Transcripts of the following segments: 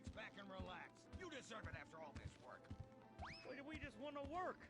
six pack and relax. You deserve it after all this work. Why do we just want to work?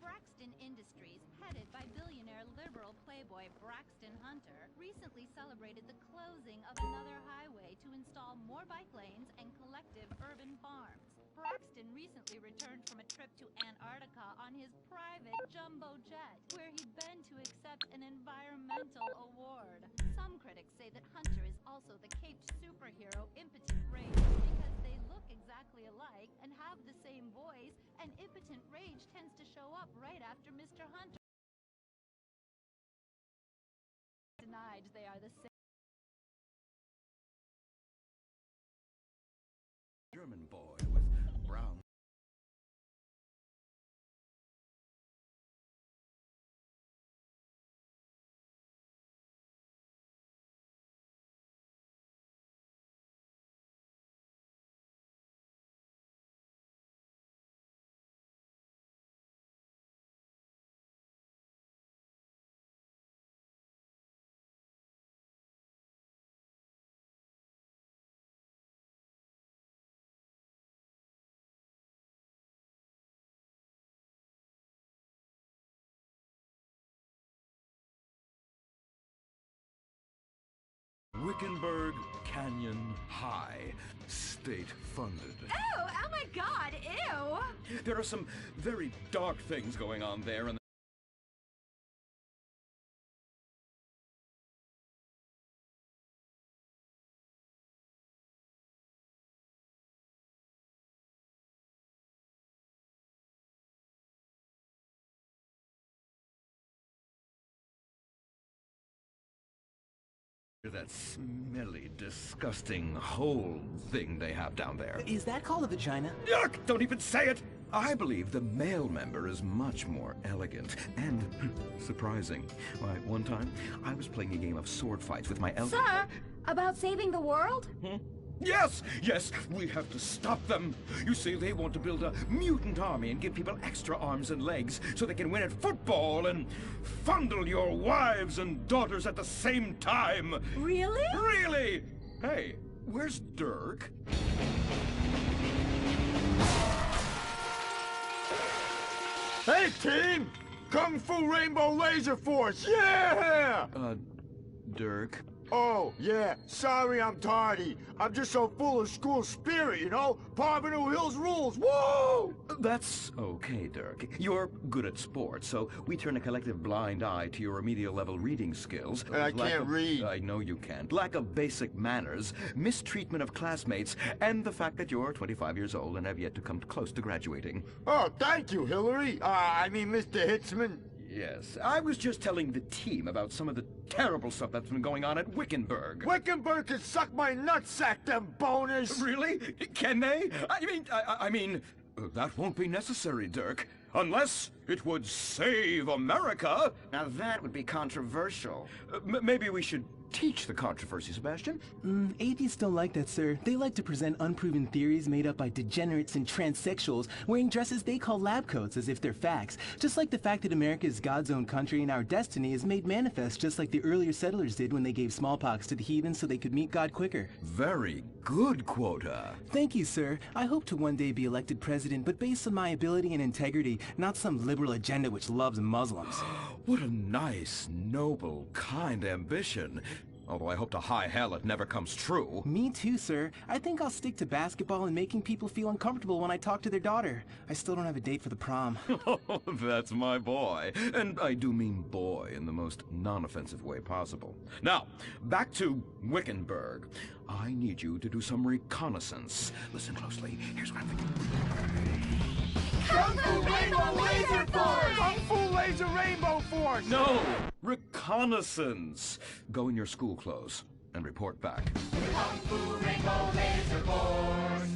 Braxton Industries, headed by billionaire liberal playboy Braxton Hunter, recently celebrated the closing of another highway to install more bike lanes and collective urban farms. Braxton recently returned from a trip to Antarctica on his private jumbo jet, where he'd been to accept an environmental award. Some critics say that Hunter is also the caped superhero Impotent Rage because they look exactly alike and have the same voice, and Impotent Rage tends to show up right after Mr. Hunter. Denied they are the same. German boy with brown. Wickenburg Canyon High, state-funded. Oh my God, ew! There are some very dark things going on there, and that smelly, disgusting hole thing they have down there. Is that called a vagina? Yuck! Don't even say it! I believe the male member is much more elegant and surprising. Why, one time, I was playing a game of sword fights with my Sir, about saving the world? Yes! Yes! We have to stop them! You see, they want to build a mutant army and give people extra arms and legs so they can win at football and fondle your wives and daughters at the same time! Really? Really! Hey, where's Dirk? Hey, team! Kung Fu Rainbow Laser Force, yeah! Dirk? Oh, yeah, sorry I'm tardy. I'm just so full of school spirit, you know? Parvenu Hills rules, woo! That's okay, Dirk. You're good at sports, so we turn a collective blind eye to your remedial level reading skills. I can't read. I know you can't. Lack of basic manners, mistreatment of classmates, and the fact that you're 25 years old and have yet to come close to graduating. Oh, thank you, Hillary. Mr. Hitzman. Yes, I was just telling the team about some of the terrible stuff that's been going on at Wickenburg. Wickenburg can suck my nutsack, them boners! Really? Can they? I mean, that won't be necessary, Dirk. Unless it would save America. Now that would be controversial. Maybe we should teach the controversy, Sebastian. Atheists don't like that, sir. They like to present unproven theories made up by degenerates and transsexuals wearing dresses they call lab coats as if they're facts. Just like the fact that America is God's own country and our destiny is made manifest just like the earlier settlers did when they gave smallpox to the heathen so they could meet God quicker. Very good, Quota. Thank you, sir. I hope to one day be elected president, but based on my ability and integrity, not some liberal agenda which loves Muslims. What a nice, noble, kind ambition. Although I hope to high hell it never comes true. Me too, sir. I think I'll stick to basketball and making people feel uncomfortable when I talk to their daughter. I still don't have a date for the prom. Oh, that's my boy. And I do mean boy in the most non-offensive way possible. Now, back to Wickenburg. I need you to do some reconnaissance. Listen closely. Here's what I'm thinking. Kung Fu Rainbow Laser Force! Kung Fu Laser Rainbow Force! No! Reconnaissance! Go in your school clothes and report back. Kung Fu Rainbow Laser Force!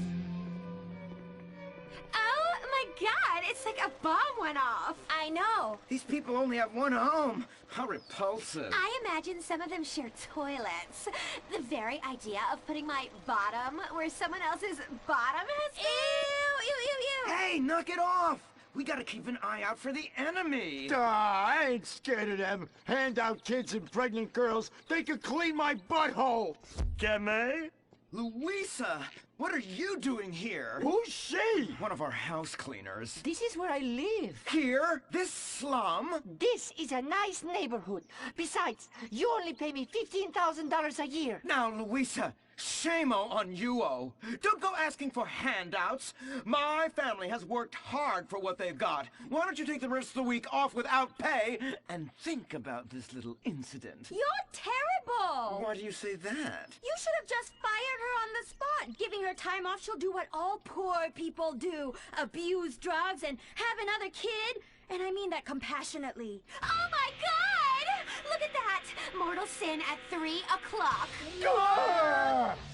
Oh my God, it's like a bomb went off. I know. These people only have one home. How repulsive. I imagine some of them share toilets. The very idea of putting my bottom where someone else's bottom has been. Ew, ew, ew, ew. Hey, knock it off! We gotta keep an eye out for the enemy. I ain't scared of them. Handout kids and pregnant girls. They could clean my butthole. Can they? Louisa, what are you doing here? Who's she? One of our house cleaners. This is where I live. Here? This slum? This is a nice neighborhood. Besides, you only pay me $15,000 a year. Now, Louisa, shame-o on you-o. Don't go asking for handouts. My family has worked hard for what they've got. Why don't you take the rest of the week off without pay and think about this little incident? You're terrible! Why do you say that? You should have just fired her on the spot. Giving her time off, she'll do what all poor people do. Abuse drugs and have another kid. And I mean that compassionately. Oh my God! Look at that! Mortal sin at 3 o'clock.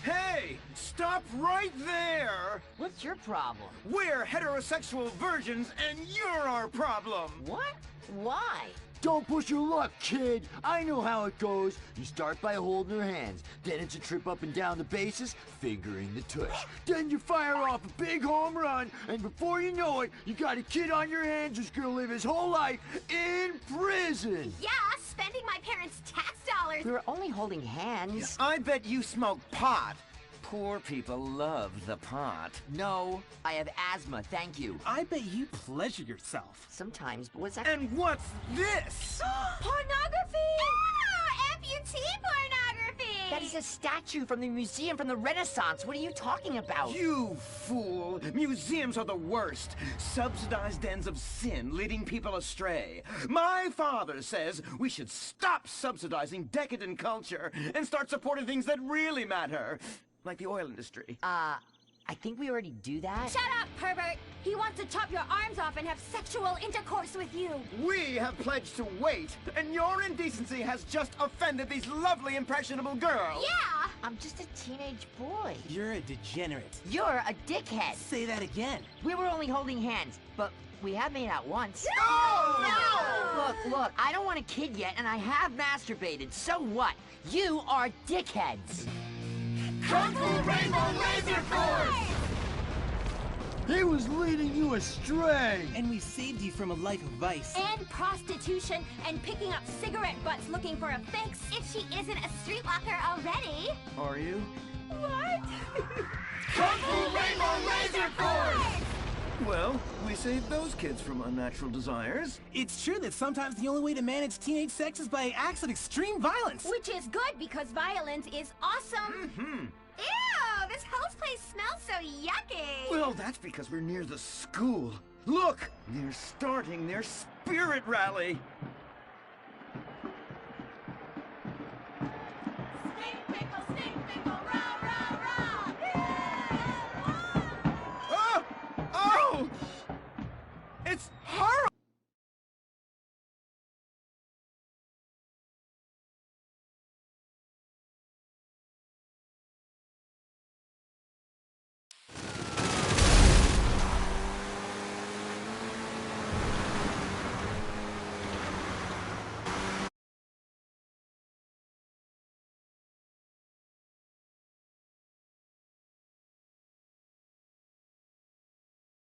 Hey, stop right there! What's your problem? We're heterosexual virgins and you're our problem! What? Why? Don't push your luck, kid. I know how it goes. You start by holding her hands. Then it's a trip up and down the bases, fingering the tush. Then you fire off a big home run, and before you know it, you got a kid on your hands who's gonna live his whole life in prison. Yeah, spending my parents' tax dollars. We were only holding hands. I bet you smoke pot. Poor people love the pot. No, I have asthma, thank you. I bet you pleasure yourself. Sometimes, but what's that? And what's this? Pornography! Ah, amputee pornography! That is a statue from the museum from the Renaissance. What are you talking about? You fool! Museums are the worst. Subsidized dens of sin leading people astray. My father says we should stop subsidizing decadent culture and start supporting things that really matter. Like the oil industry. I think we already do that. Shut up, pervert! He wants to chop your arms off and have sexual intercourse with you. We have pledged to wait, and your indecency has just offended these lovely, impressionable girls. Yeah! I'm just a teenage boy. You're a degenerate. You're a dickhead. Say that again. We were only holding hands, but we have made out once. No! Look, I don't want a kid yet, and I have masturbated. So what? You are dickheads. Kung Fu Rainbow Laser Force! He was leading you astray! And we saved you from a life of vice. And prostitution and picking up cigarette butts looking for a fix. If she isn't a streetwalker already. Are you? What? Kung Fu Rainbow Laser Force! Well, we saved those kids from unnatural desires. It's true that sometimes the only way to manage teenage sex is by acts of extreme violence. Which is good because violence is awesome. Mm-hmm. Ew, this whole place smells so yucky. Well, that's because we're near the school. Look, they're starting their spirit rally. Stink pickle, run!